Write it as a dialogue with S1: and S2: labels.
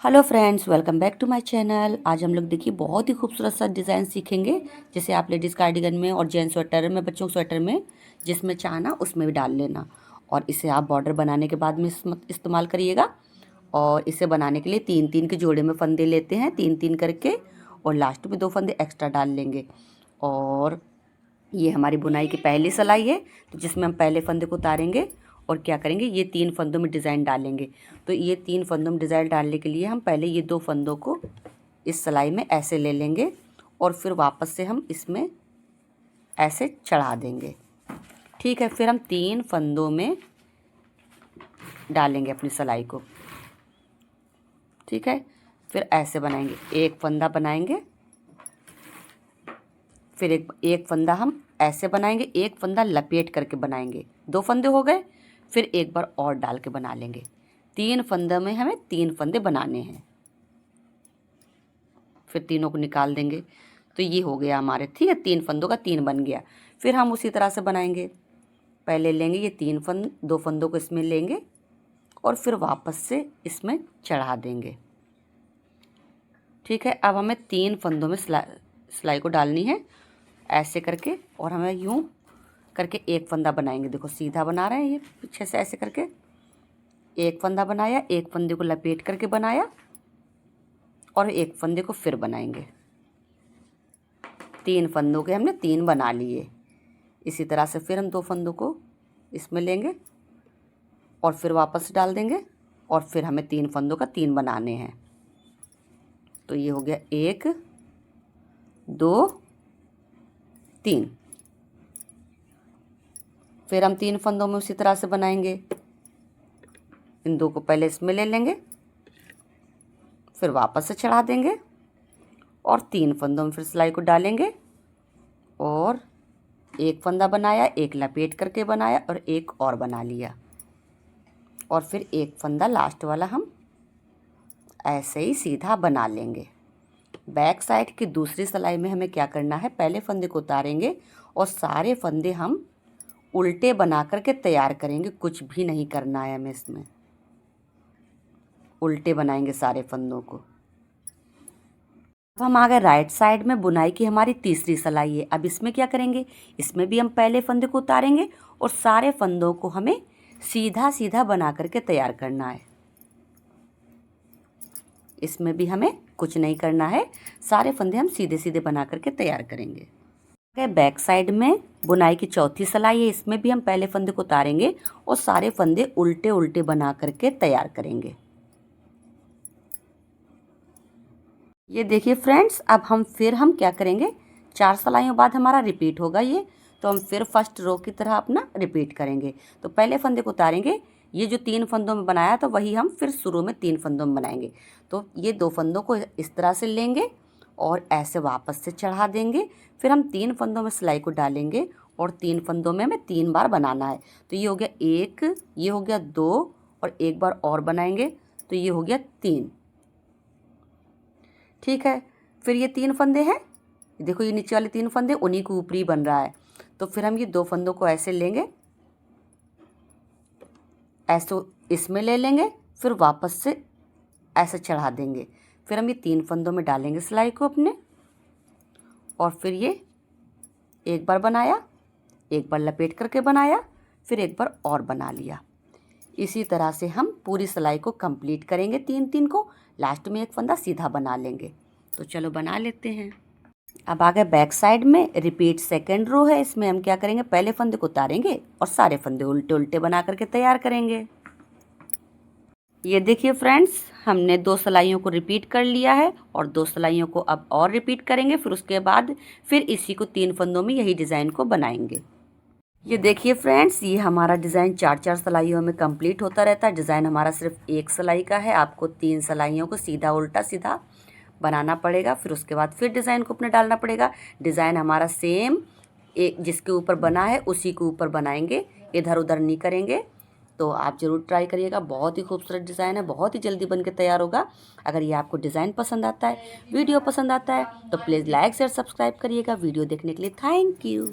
S1: Hello friends, welcome back to my channel. आज हम लोग देखिए बहुत ही खूबसूरत सा डिज़ाइन सीखेंगे, जैसे आप लेडीज़ कार्डिगन में और जेंट्स स्वेटर में, बच्चों के स्वेटर में जिसमें चाहना उसमें भी डाल लेना। और इसे आप बॉर्डर बनाने के बाद में इस्तेमाल करिएगा। और इसे बनाने के लिए 3-3 के जोड़े में फंदे लेते हैं, 3-3 करके, और लास्ट में 2 फंदे एक्स्ट्रा डाल लेंगे। और ये हमारी बुनाई की पहली सिलाई है, तो जिसमें हम पहले फंदे को उतारेंगे और क्या करेंगे, ये 3 फंदों में डिज़ाइन डालेंगे। तो ये 3 फंदों में डिज़ाइन डालने के लिए हम पहले ये 2 फंदों को इस सिलाई में ऐसे ले लेंगे और फिर वापस से हम इसमें ऐसे चढ़ा देंगे। ठीक है, फिर हम 3 फंदों में डालेंगे अपनी सिलाई को। ठीक है, फिर ऐसे बनाएंगे, एक फंदा बनाएंगे, फिर एक फंदा हम ऐसे बनाएंगे, एक फंदा लपेट करके बनाएंगे। 2 फंदे हो गए, फिर एक बार और डाल के बना लेंगे। 3 फंदे में हमें 3 फंदे बनाने हैं, फिर तीनों को निकाल देंगे। तो ये हो गया हमारे, ठीक है, 3 फंदों का 3 बन गया। फिर हम उसी तरह से बनाएंगे। पहले लेंगे ये 2 फंदों को इसमें लेंगे और फिर वापस से इसमें चढ़ा देंगे। ठीक है, अब हमें 3 फंदों में सिलाई को डालनी है ऐसे करके, और हमें यूं करके एक फंदा बनाएंगे। देखो सीधा बना रहे हैं, ये पीछे से ऐसे करके एक फंदा बनाया, एक फंदे को लपेट करके बनाया और एक फंदे को फिर बनाएंगे। 3 फंदों के हमने 3 बना लिए। इसी तरह से फिर हम 2 फंदों को इसमें लेंगे और फिर वापस डाल देंगे, और फिर हमें 3 फंदों का 3 बनाने हैं। तो ये हो गया 1 2 3। फिर हम 3 फंदों में उसी तरह से बनाएंगे। इन 2 को पहले इसमें ले लेंगे, फिर वापस से चढ़ा देंगे और 3 फंदों में फिर सिलाई को डालेंगे और एक फंदा बनाया, एक लपेट करके बनाया और एक और बना लिया, और फिर एक फंदा लास्ट वाला हम ऐसे ही सीधा बना लेंगे। बैक साइड की दूसरी सिलाई में हमें क्या करना है, पहले फंदे को उतारेंगे और सारे फंदे हम उल्टे बना करके तैयार करेंगे। कुछ भी नहीं करना है हमें, इसमें उल्टे बनाएंगे सारे फंदों को। अब हम आ गए राइट साइड में, बुनाई की हमारी तीसरी सिलाई है। अब इसमें क्या करेंगे, इसमें भी हम पहले फंदे को उतारेंगे और सारे फंदों को हमें सीधा सीधा बना करके तैयार करना है। इसमें भी हमें कुछ नहीं करना है, सारे फंदे हम सीधे सीधे बना करके तैयार करेंगे। बैक साइड में बुनाई की चौथी सिलाई है। इसमें भी हम पहले फंदे को उतारेंगे और सारे फंदे उल्टे उल्टे बना करके तैयार करेंगे। ये देखिए फ्रेंड्स, अब हम क्या करेंगे, 4 सिलाइयों बाद हमारा रिपीट होगा ये, तो हम फिर फर्स्ट रो की तरह अपना रिपीट करेंगे। तो पहले फंदे को उतारेंगे, ये जो 3 फंदों में बनाया तो वही हम फिर शुरू में 3 फंदों में बनाएंगे। तो ये 2 फंदों को इस तरह से लेंगे और ऐसे वापस से चढ़ा देंगे। फिर हम 3 फंदों में सिलाई को डालेंगे और 3 फंदों में हमें 3 बार बनाना है। तो ये हो गया 1, ये हो गया 2 और एक बार और बनाएंगे, तो ये हो गया 3। ठीक है, फिर ये 3 फंदे हैं, देखो ये नीचे वाले 3 फंदे उन्हीं के ऊपरी बन रहा है। तो फिर हम ये 2 फंदों को ऐसे लेंगे, ऐसे इसमें ले लेंगे, फिर वापस से ऐसे चढ़ा देंगे। फिर हम ये 3 फंदों में डालेंगे सिलाई को अपने, और फिर ये एक बार बनाया, एक बार लपेट करके बनाया, फिर एक बार और बना लिया। इसी तरह से हम पूरी सिलाई को कंप्लीट करेंगे 3-3 को। लास्ट में एक फंदा सीधा बना लेंगे। तो चलो बना लेते हैं। अब आ गए बैक साइड में, रिपीट सेकेंड रो है। इसमें हम क्या करेंगे, पहले फंदे को उतारेंगे और सारे फंदे उल्टे उल्टे बना करके तैयार करेंगे। ये देखिए फ्रेंड्स, हमने 2 सिलाइयों को रिपीट कर लिया है और 2 सिलाइयों को अब और रिपीट करेंगे। फिर उसके बाद फिर इसी को 3 फंदों में यही डिज़ाइन को बनाएंगे। ये देखिए फ्रेंड्स, ये हमारा डिज़ाइन 4-4 सिलाइयों में कंप्लीट होता रहता है। डिज़ाइन हमारा सिर्फ एक सिलाई का है, आपको 3 सिलाइयों को सीधा उल्टा सीधा बनाना पड़ेगा। फिर उसके बाद फिर डिज़ाइन को अपने डालना पड़ेगा। डिज़ाइन हमारा सेम, एक जिसके ऊपर बना है उसी के ऊपर बनाएंगे, इधर उधर नहीं करेंगे। तो आप ज़रूर ट्राई करिएगा, बहुत ही खूबसूरत डिज़ाइन है, बहुत ही जल्दी बन के तैयार होगा। अगर ये आपको डिज़ाइन पसंद आता है, वीडियो पसंद आता है, तो प्लीज़ लाइक शेयर सब्सक्राइब करिएगा। वीडियो देखने के लिए थैंक यू।